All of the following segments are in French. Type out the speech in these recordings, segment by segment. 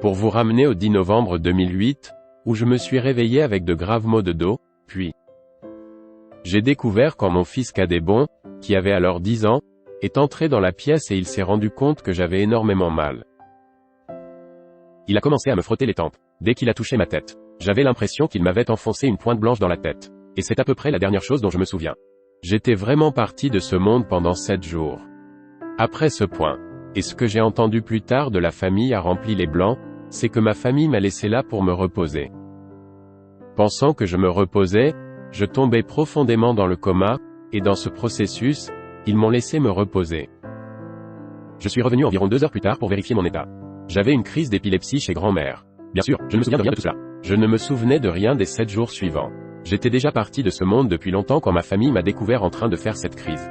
pour vous ramener au 10 novembre 2008, où je me suis réveillé avec de graves maux de dos, puis j'ai découvert quand mon fils cadet Bon, qui avait alors 10 ans, est entré dans la pièce et il s'est rendu compte que j'avais énormément mal. Il a commencé à me frotter les tempes. Dès qu'il a touché ma tête, j'avais l'impression qu'il m'avait enfoncé une pointe blanche dans la tête. Et c'est à peu près la dernière chose dont je me souviens. J'étais vraiment parti de ce monde pendant 7 jours. Après ce point, et ce que j'ai entendu plus tard de la famille a rempli les blancs, c'est que ma famille m'a laissé là pour me reposer. Pensant que je me reposais, je tombais profondément dans le coma, et dans ce processus, ils m'ont laissé me reposer. Je suis revenu environ 2 heures plus tard pour vérifier mon état. J'avais une crise d'épilepsie chez grand-mère. Bien sûr, je ne me souviens de rien de tout cela. Je ne me souvenais de rien des 7 jours suivants. J'étais déjà parti de ce monde depuis longtemps quand ma famille m'a découvert en train de faire cette crise.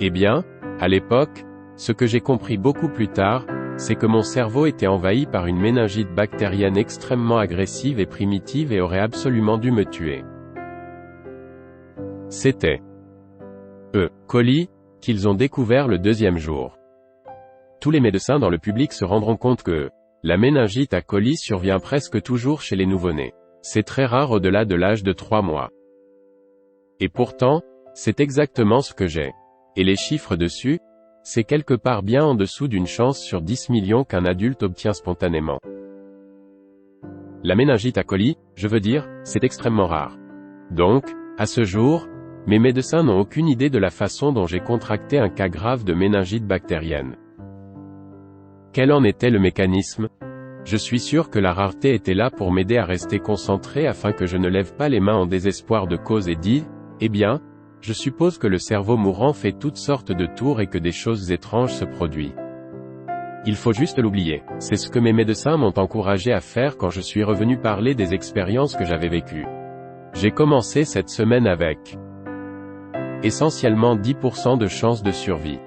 Eh bien, à l'époque, ce que j'ai compris beaucoup plus tard, c'est que mon cerveau était envahi par une méningite bactérienne extrêmement agressive et primitive et aurait absolument dû me tuer. C'était E. coli qu'ils ont découvert le 2e jour. Tous les médecins dans le public se rendront compte que la méningite à coli survient presque toujours chez les nouveau-nés. C'est très rare au-delà de l'âge de 3 mois. Et pourtant, c'est exactement ce que j'ai. Et les chiffres dessus, c'est quelque part bien en dessous d'une chance sur 10 millions qu'un adulte obtient spontanément. La méningite à coli, je veux dire, c'est extrêmement rare. Donc, à ce jour, mes médecins n'ont aucune idée de la façon dont j'ai contracté un cas grave de méningite bactérienne. Quel en était le mécanisme ? Je suis sûr que la rareté était là pour m'aider à rester concentré afin que je ne lève pas les mains en désespoir de cause et dit, eh bien, je suppose que le cerveau mourant fait toutes sortes de tours et que des choses étranges se produisent. Il faut juste l'oublier. C'est ce que mes médecins m'ont encouragé à faire quand je suis revenu parler des expériences que j'avais vécues. J'ai commencé cette semaine avec essentiellement 10% de chances de survie.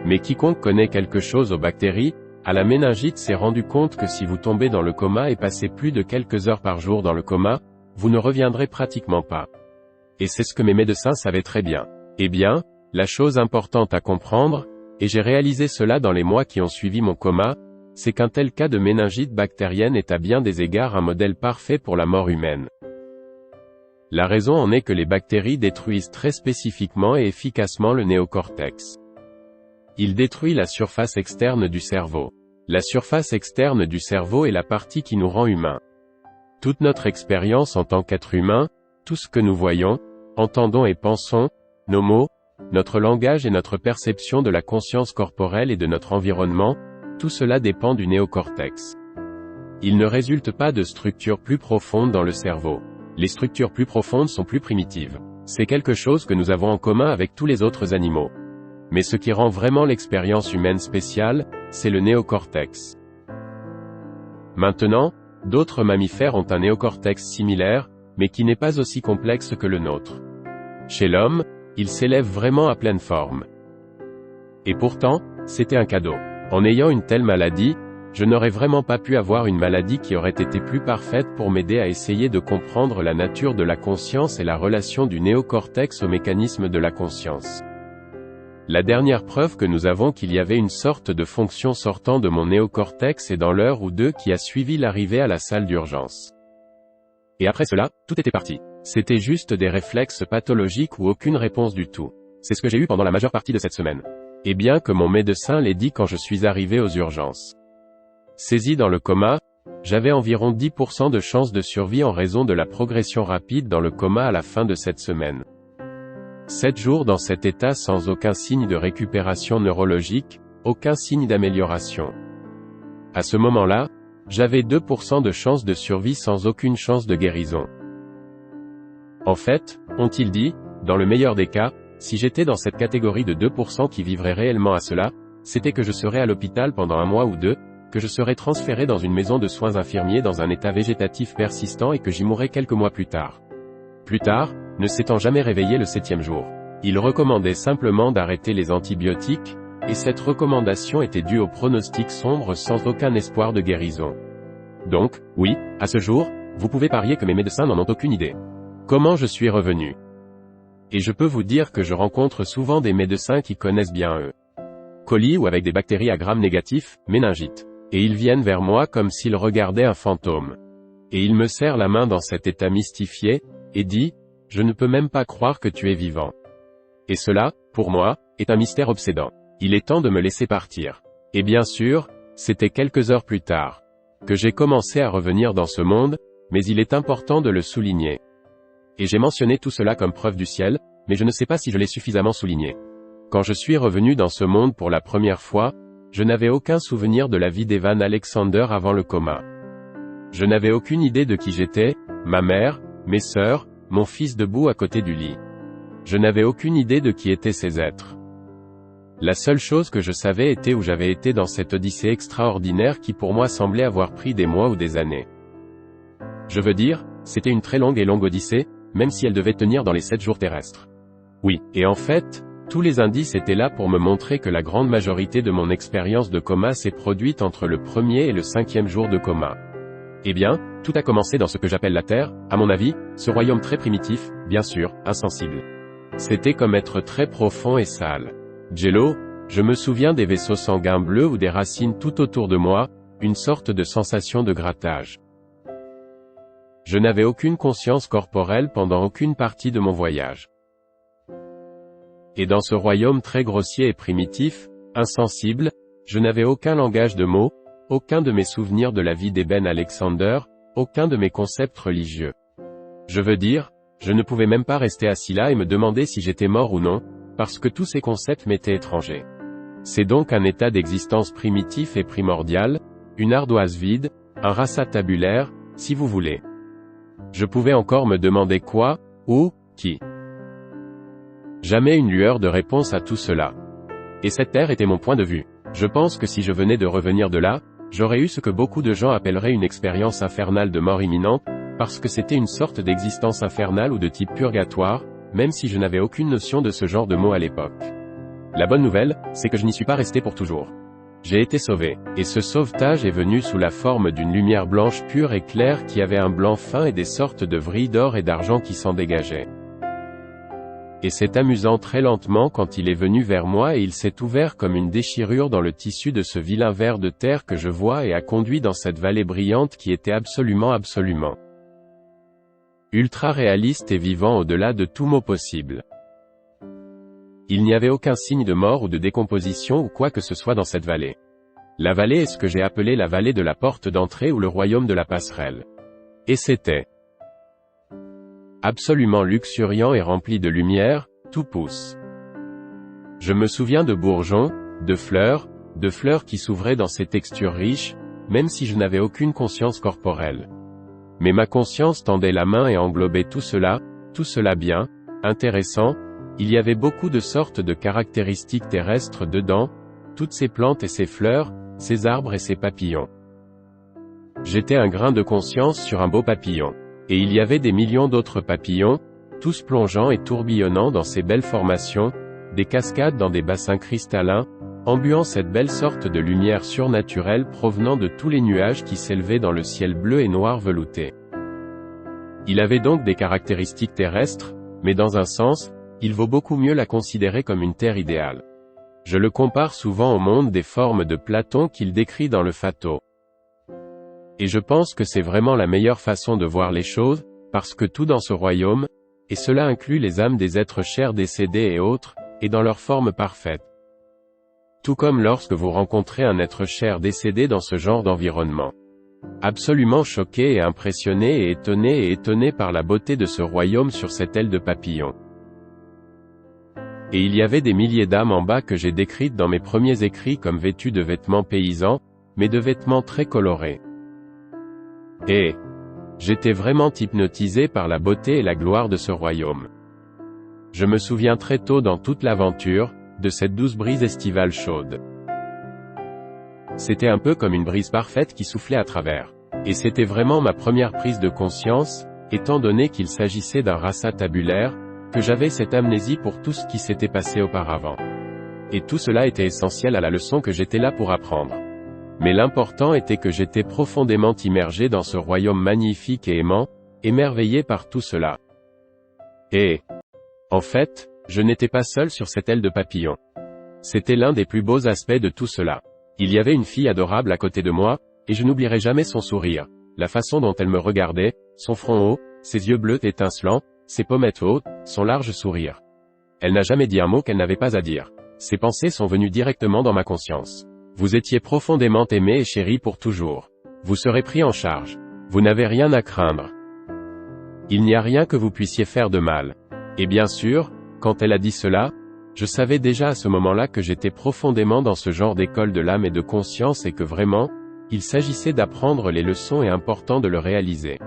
Mais quiconque connaît quelque chose aux bactéries, à la méningite s'est rendu compte que si vous tombez dans le coma et passez plus de quelques heures par jour dans le coma, vous ne reviendrez pratiquement pas. Et c'est ce que mes médecins savaient très bien. Eh bien, la chose importante à comprendre, et j'ai réalisé cela dans les mois qui ont suivi mon coma, c'est qu'un tel cas de méningite bactérienne est à bien des égards un modèle parfait pour la mort humaine. La raison en est que les bactéries détruisent très spécifiquement et efficacement le néocortex. Il détruit la surface externe du cerveau. La surface externe du cerveau est la partie qui nous rend humains. Toute notre expérience en tant qu'être humain, tout ce que nous voyons, entendons et pensons, nos mots, notre langage et notre perception de la conscience corporelle et de notre environnement, tout cela dépend du néocortex. Il ne résulte pas de structures plus profondes dans le cerveau. Les structures plus profondes sont plus primitives. C'est quelque chose que nous avons en commun avec tous les autres animaux. Mais ce qui rend vraiment l'expérience humaine spéciale, c'est le néocortex. Maintenant, d'autres mammifères ont un néocortex similaire, mais qui n'est pas aussi complexe que le nôtre. Chez l'homme, il s'élève vraiment à pleine forme. Et pourtant, c'était un cadeau. En ayant une telle maladie, je n'aurais vraiment pas pu avoir une maladie qui aurait été plus parfaite pour m'aider à essayer de comprendre la nature de la conscience et la relation du néocortex au mécanisme de la conscience. La dernière preuve que nous avons qu'il y avait une sorte de fonction sortant de mon néocortex est dans l'heure ou deux qui a suivi l'arrivée à la salle d'urgence. Et après cela, tout était parti. C'était juste des réflexes pathologiques ou aucune réponse du tout. C'est ce que j'ai eu pendant la majeure partie de cette semaine. Et bien que mon médecin l'ait dit quand je suis arrivé aux urgences. Saisi dans le coma, j'avais environ 10% de chances de survie en raison de la progression rapide dans le coma à la fin de cette semaine. 7 jours dans cet état sans aucun signe de récupération neurologique, aucun signe d'amélioration. À ce moment-là, j'avais 2% de chance de survie sans aucune chance de guérison. En fait, ont-ils dit, dans le meilleur des cas, si j'étais dans cette catégorie de 2% qui vivrait réellement à cela, c'était que je serais à l'hôpital pendant 1 mois ou 2, que je serais transféré dans une maison de soins infirmiers dans un état végétatif persistant et que j'y mourrais quelques mois plus tard. Plus tard, ne s'étant jamais réveillé le 7e jour. Il recommandait simplement d'arrêter les antibiotiques, et cette recommandation était due au pronostic sombre sans aucun espoir de guérison. Donc, oui, à ce jour, vous pouvez parier que mes médecins n'en ont aucune idée. Comment je suis revenu? Et je peux vous dire que je rencontre souvent des médecins qui connaissent bien E. coli ou avec des bactéries à gram négatif, méningite. Et ils viennent vers moi comme s'ils regardaient un fantôme. Et il me serre la main dans cet état mystifié, et dit, « Je ne peux même pas croire que tu es vivant. » Et cela, pour moi, est un mystère obsédant. Il est temps de me laisser partir. Et bien sûr, c'était quelques heures plus tard que j'ai commencé à revenir dans ce monde, mais il est important de le souligner. Et j'ai mentionné tout cela comme preuve du ciel, mais je ne sais pas si je l'ai suffisamment souligné. Quand je suis revenu dans ce monde pour la première fois, je n'avais aucun souvenir de la vie d'Evan Alexander avant le coma. Je n'avais aucune idée de qui j'étais, ma mère, mes sœurs, mon fils debout à côté du lit. Je n'avais aucune idée de qui étaient ces êtres. La seule chose que je savais était où j'avais été dans cette odyssée extraordinaire qui pour moi semblait avoir pris des mois ou des années. Je veux dire, c'était une très longue odyssée, même si elle devait tenir dans les 7 jours terrestres. Oui, et en fait, tous les indices étaient là pour me montrer que la grande majorité de mon expérience de coma s'est produite entre le 1er et le 5e jour de coma. Eh bien, tout a commencé dans ce que j'appelle la Terre, à mon avis, ce royaume très primitif, bien sûr, insensible. C'était comme être très profond et sale. Jello, je me souviens des vaisseaux sanguins bleus ou des racines tout autour de moi, une sorte de sensation de grattage. Je n'avais aucune conscience corporelle pendant aucune partie de mon voyage. Et dans ce royaume très grossier et primitif, insensible, je n'avais aucun langage de mots, aucun de mes souvenirs de la vie d'Eben Alexander, aucun de mes concepts religieux. Je veux dire, je ne pouvais même pas rester assis là et me demander si j'étais mort ou non, parce que tous ces concepts m'étaient étrangers. C'est donc un état d'existence primitif et primordial, une ardoise vide, un rasa tabulaire, si vous voulez. Je pouvais encore me demander quoi, où, qui. Jamais une lueur de réponse à tout cela. Et cette terre était mon point de vue. Je pense que si je venais de revenir de là, j'aurais eu ce que beaucoup de gens appelleraient une expérience infernale de mort imminente, parce que c'était une sorte d'existence infernale ou de type purgatoire, même si je n'avais aucune notion de ce genre de mot à l'époque. La bonne nouvelle, c'est que je n'y suis pas resté pour toujours. J'ai été sauvé, et ce sauvetage est venu sous la forme d'une lumière blanche pure et claire qui avait un blanc fin et des sortes de vrilles d'or et d'argent qui s'en dégageaient. Et c'est amusant très lentement quand il est venu vers moi et il s'est ouvert comme une déchirure dans le tissu de ce vilain ver de terre que je vois et a conduit dans cette vallée brillante qui était absolument ultra réaliste et vivant au-delà de tout mot possible. Il n'y avait aucun signe de mort ou de décomposition ou quoi que ce soit dans cette vallée. La vallée est ce que j'ai appelé la vallée de la porte d'entrée ou le royaume de la passerelle. Et c'était absolument luxuriant et rempli de lumière, tout pousse. Je me souviens de bourgeons, de fleurs qui s'ouvraient dans ces textures riches, même si je n'avais aucune conscience corporelle. Mais ma conscience tendait la main et englobait tout cela bien, intéressant, il y avait beaucoup de sortes de caractéristiques terrestres dedans, toutes ces plantes et ces fleurs, ces arbres et ces papillons. J'étais un grain de conscience sur un beau papillon. Et il y avait des millions d'autres papillons, tous plongeant et tourbillonnant dans ces belles formations, des cascades dans des bassins cristallins, embuant cette belle sorte de lumière surnaturelle provenant de tous les nuages qui s'élevaient dans le ciel bleu et noir velouté. Il avait donc des caractéristiques terrestres, mais dans un sens, il vaut beaucoup mieux la considérer comme une terre idéale. Je le compare souvent au monde des formes de Platon qu'il décrit dans le Phato. Et je pense que c'est vraiment la meilleure façon de voir les choses, parce que tout dans ce royaume, et cela inclut les âmes des êtres chers décédés et autres, est dans leur forme parfaite. Tout comme lorsque vous rencontrez un être cher décédé dans ce genre d'environnement. Absolument choqué et impressionné et étonné par la beauté de ce royaume sur cette aile de papillon. Et il y avait des milliers d'âmes en bas que j'ai décrites dans mes premiers écrits comme vêtues de vêtements paysans, mais de vêtements très colorés. Et j'étais vraiment hypnotisé par la beauté et la gloire de ce royaume. Je me souviens très tôt dans toute l'aventure, de cette douce brise estivale chaude. C'était un peu comme une brise parfaite qui soufflait à travers. Et c'était vraiment ma première prise de conscience, étant donné qu'il s'agissait d'un rasa tabulaire, que j'avais cette amnésie pour tout ce qui s'était passé auparavant. Et tout cela était essentiel à la leçon que j'étais là pour apprendre. Mais l'important était que j'étais profondément immergé dans ce royaume magnifique et aimant, émerveillé par tout cela. Et, en fait, je n'étais pas seul sur cette aile de papillon. C'était l'un des plus beaux aspects de tout cela. Il y avait une fille adorable à côté de moi, et je n'oublierai jamais son sourire, la façon dont elle me regardait, son front haut, ses yeux bleus étincelants, ses pommettes hautes, son large sourire. Elle n'a jamais dit un mot qu'elle n'avait pas à dire. Ses pensées sont venues directement dans ma conscience. Vous étiez profondément aimé et chéri pour toujours. Vous serez pris en charge. Vous n'avez rien à craindre. Il n'y a rien que vous puissiez faire de mal. Et bien sûr, quand elle a dit cela, je savais déjà à ce moment-là que j'étais profondément dans ce genre d'école de l'âme et de conscience et que vraiment, il s'agissait d'apprendre les leçons et important de le réaliser.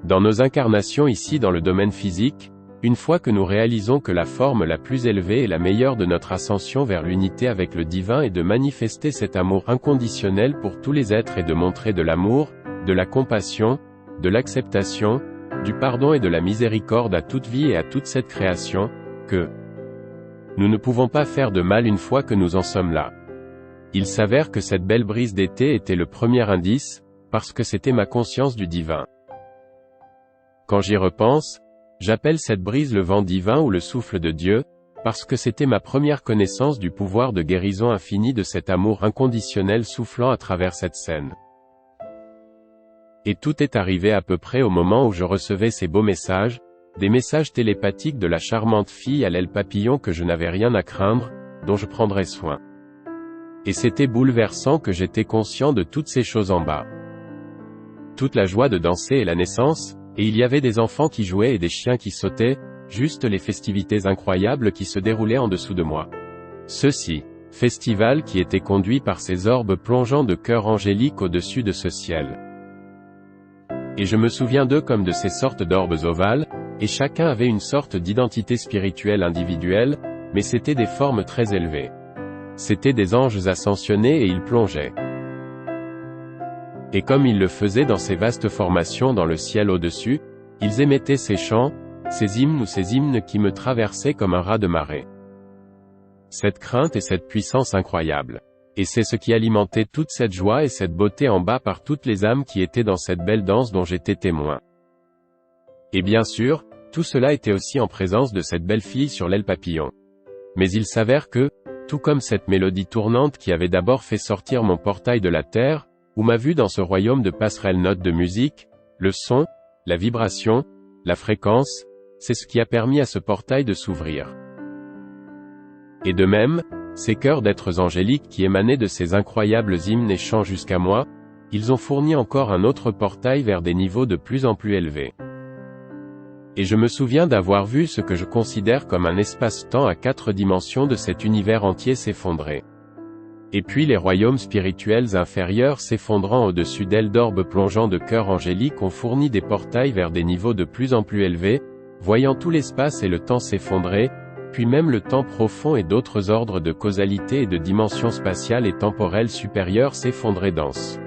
Dans nos incarnations ici dans le domaine physique, une fois que nous réalisons que la forme la plus élevée et la meilleure de notre ascension vers l'unité avec le divin est de manifester cet amour inconditionnel pour tous les êtres et de montrer de l'amour, de la compassion, de l'acceptation, du pardon et de la miséricorde à toute vie et à toute cette création, que nous ne pouvons pas faire de mal une fois que nous en sommes là. Il s'avère que cette belle brise d'été était le premier indice, parce que c'était ma conscience du divin. Quand j'y repense, j'appelle cette brise le vent divin ou le souffle de Dieu, parce que c'était ma première connaissance du pouvoir de guérison infini de cet amour inconditionnel soufflant à travers cette scène. Et tout est arrivé à peu près au moment où je recevais ces beaux messages, des messages télépathiques de la charmante fille à l'aile papillon que je n'avais rien à craindre, dont je prendrais soin. Et c'était bouleversant que j'étais conscient de toutes ces choses en bas. Toute la joie de danser et la naissance, et il y avait des enfants qui jouaient et des chiens qui sautaient, juste les festivités incroyables qui se déroulaient en dessous de moi. Ceci, festival qui était conduit par ces orbes plongeants de cœurs angéliques au-dessus de ce ciel. Et je me souviens d'eux comme de ces sortes d'orbes ovales, et chacun avait une sorte d'identité spirituelle individuelle, mais c'étaient des formes très élevées. C'étaient des anges ascensionnés et ils plongeaient. Et comme ils le faisaient dans ces vastes formations dans le ciel au-dessus, ils émettaient ces chants, ces hymnes ou ces hymnes qui me traversaient comme un raz de marée. Cette crainte et cette puissance incroyable. Et c'est ce qui alimentait toute cette joie et cette beauté en bas par toutes les âmes qui étaient dans cette belle danse dont j'étais témoin. Et bien sûr, tout cela était aussi en présence de cette belle fille sur l'aile papillon. Mais il s'avère que, tout comme cette mélodie tournante qui avait d'abord fait sortir mon portail de la terre, ou m'a vu dans ce royaume de passerelles notes de musique, le son, la vibration, la fréquence, c'est ce qui a permis à ce portail de s'ouvrir. Et de même, ces chœurs d'êtres angéliques qui émanaient de ces incroyables hymnes et chants jusqu'à moi, ils ont fourni encore un autre portail vers des niveaux de plus en plus élevés. Et je me souviens d'avoir vu ce que je considère comme un espace-temps à 4 dimensions de cet univers entier s'effondrer. Et puis les royaumes spirituels inférieurs s'effondrant au-dessus d'ailes d'orbes plongeants de cœurs angéliques ont fourni des portails vers des niveaux de plus en plus élevés, voyant tout l'espace et le temps s'effondrer, puis même le temps profond et d'autres ordres de causalité et de dimensions spatiales et temporelles supérieures s'effondrer dans ce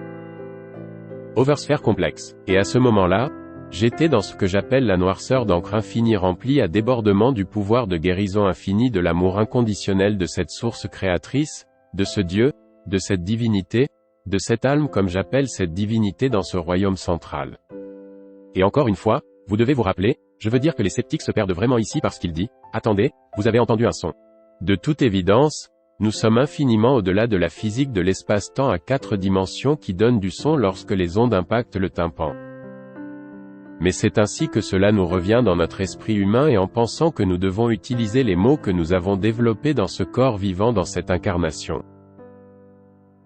oversphère complexe. Et à ce moment-là, j'étais dans ce que j'appelle la noirceur d'encre infinie remplie à débordement du pouvoir de guérison infini de l'amour inconditionnel de cette source créatrice, de ce Dieu, de cette divinité, de cette âme comme j'appelle cette divinité dans ce royaume central. Et encore une fois, vous devez vous rappeler, je veux dire que les sceptiques se perdent vraiment ici parce qu'il dit, attendez, vous avez entendu un son. De toute évidence, nous sommes infiniment au-delà de la physique de l'espace-temps à 4 dimensions qui donne du son lorsque les ondes impactent le tympan. Mais c'est ainsi que cela nous revient dans notre esprit humain et en pensant que nous devons utiliser les mots que nous avons développés dans ce corps vivant dans cette incarnation.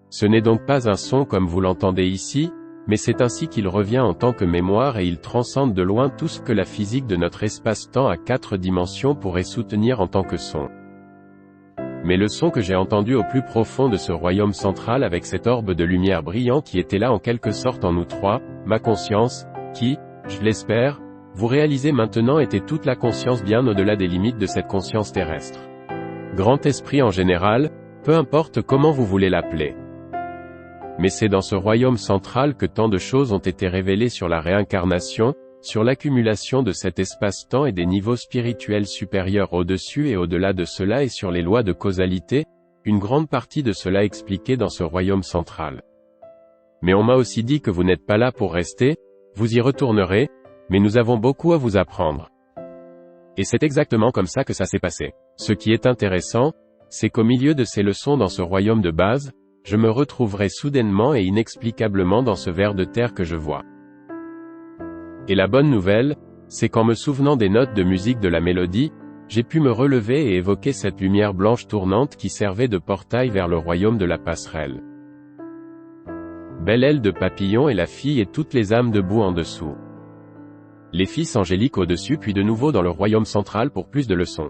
Ce n'est donc pas un son comme vous l'entendez ici, mais c'est ainsi qu'il revient en tant que mémoire et il transcende de loin tout ce que la physique de notre espace-temps à 4 dimensions pourrait soutenir en tant que son. Mais le son que j'ai entendu au plus profond de ce royaume central avec cet orbe de lumière brillant qui était là en quelque sorte en nous trois, ma conscience, qui, je l'espère, vous réalisez maintenant était toute la conscience bien au-delà des limites de cette conscience terrestre. Grand esprit en général, peu importe comment vous voulez l'appeler. Mais c'est dans ce royaume central que tant de choses ont été révélées sur la réincarnation, sur l'accumulation de cet espace-temps et des niveaux spirituels supérieurs au-dessus et au-delà de cela et sur les lois de causalité, une grande partie de cela expliquée dans ce royaume central. Mais on m'a aussi dit que vous n'êtes pas là pour rester, vous y retournerez, mais nous avons beaucoup à vous apprendre. Et c'est exactement comme ça que ça s'est passé. Ce qui est intéressant, c'est qu'au milieu de ces leçons dans ce royaume de base, je me retrouverai soudainement et inexplicablement dans ce ver de terre que je vois. Et la bonne nouvelle, c'est qu'en me souvenant des notes de musique de la mélodie, j'ai pu me relever et évoquer cette lumière blanche tournante qui servait de portail vers le royaume de la passerelle. Belle aile de papillon et la fille et toutes les âmes debout en dessous. Les fils angéliques au-dessus puis de nouveau dans le royaume central pour plus de leçons.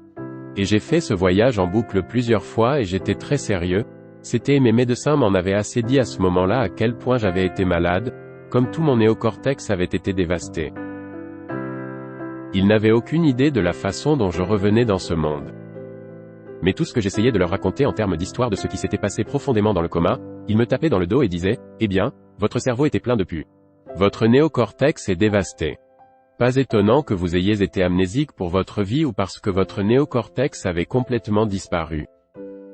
Et j'ai fait ce voyage en boucle plusieurs fois et j'étais très sérieux, mes médecins m'en avaient assez dit à ce moment-là à quel point j'avais été malade, comme tout mon néocortex avait été dévasté. Ils n'avaient aucune idée de la façon dont je revenais dans ce monde. Mais tout ce que j'essayais de leur raconter en termes d'histoire de ce qui s'était passé profondément dans le coma, ils me tapaient dans le dos et disaient, « Eh bien, votre cerveau était plein de pus. Votre néocortex est dévasté. Pas étonnant que vous ayez été amnésique pour votre vie ou parce que votre néocortex avait complètement disparu.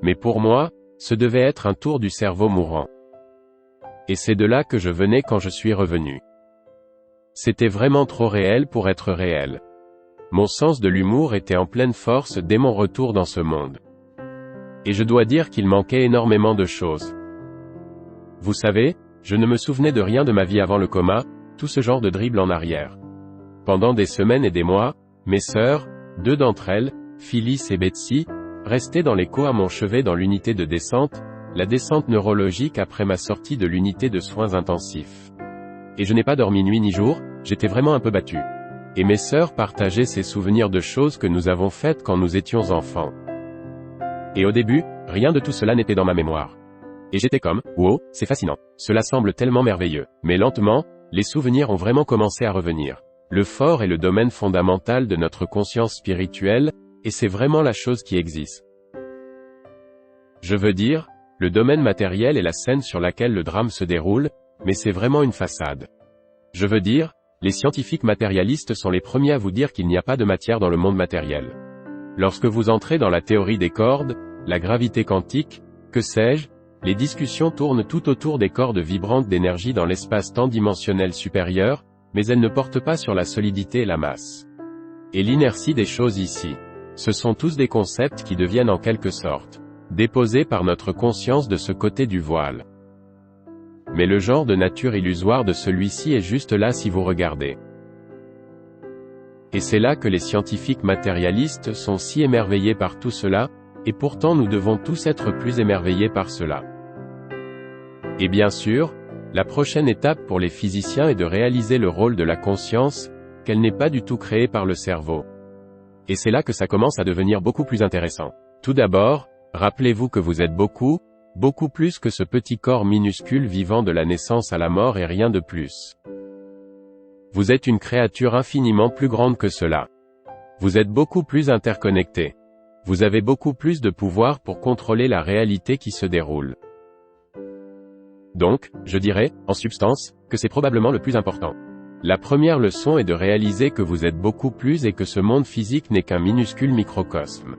Mais pour moi, ce devait être un tour du cerveau mourant. Et c'est de là que je venais quand je suis revenu. C'était vraiment trop réel pour être réel. Mon sens de l'humour était en pleine force dès mon retour dans ce monde. Et je dois dire qu'il manquait énormément de choses. Vous savez, je ne me souvenais de rien de ma vie avant le coma, tout ce genre de dribble en arrière. Pendant des semaines et des mois, mes sœurs, 2 d'entre elles, Phyllis et Betsy, restaient dans l'écho à mon chevet dans l'unité de descente, la descente neurologique après ma sortie de l'unité de soins intensifs. Et je n'ai pas dormi nuit ni jour, j'étais vraiment un peu battu. Et mes sœurs partageaient ces souvenirs de choses que nous avons faites quand nous étions enfants. Et au début, rien de tout cela n'était dans ma mémoire. Et j'étais comme, wow, c'est fascinant, cela semble tellement merveilleux. Mais lentement, les souvenirs ont vraiment commencé à revenir. Le fort est le domaine fondamental de notre conscience spirituelle, et c'est vraiment la chose qui existe. Je veux dire, le domaine matériel est la scène sur laquelle le drame se déroule, mais c'est vraiment une façade. Je veux dire, les scientifiques matérialistes sont les premiers à vous dire qu'il n'y a pas de matière dans le monde matériel. Lorsque vous entrez dans la théorie des cordes, la gravité quantique, que sais-je, les discussions tournent tout autour des cordes vibrantes d'énergie dans l'espace-temps dimensionnel supérieur, mais elles ne portent pas sur la solidité et la masse. Et l'inertie des choses ici. Ce sont tous des concepts qui deviennent en quelque sorte déposés par notre conscience de ce côté du voile. Mais le genre de nature illusoire de celui-ci est juste là si vous regardez. Et c'est là que les scientifiques matérialistes sont si émerveillés par tout cela, et pourtant nous devons tous être plus émerveillés par cela. Et bien sûr, la prochaine étape pour les physiciens est de réaliser le rôle de la conscience, qu'elle n'est pas du tout créée par le cerveau. Et c'est là que ça commence à devenir beaucoup plus intéressant. Tout d'abord, rappelez-vous que vous êtes beaucoup plus que ce petit corps minuscule vivant de la naissance à la mort et rien de plus. Vous êtes une créature infiniment plus grande que cela. Vous êtes beaucoup plus interconnecté. Vous avez beaucoup plus de pouvoir pour contrôler la réalité qui se déroule. Donc, je dirais, en substance, que c'est probablement le plus important. La première leçon est de réaliser que vous êtes beaucoup plus et que ce monde physique n'est qu'un minuscule microcosme.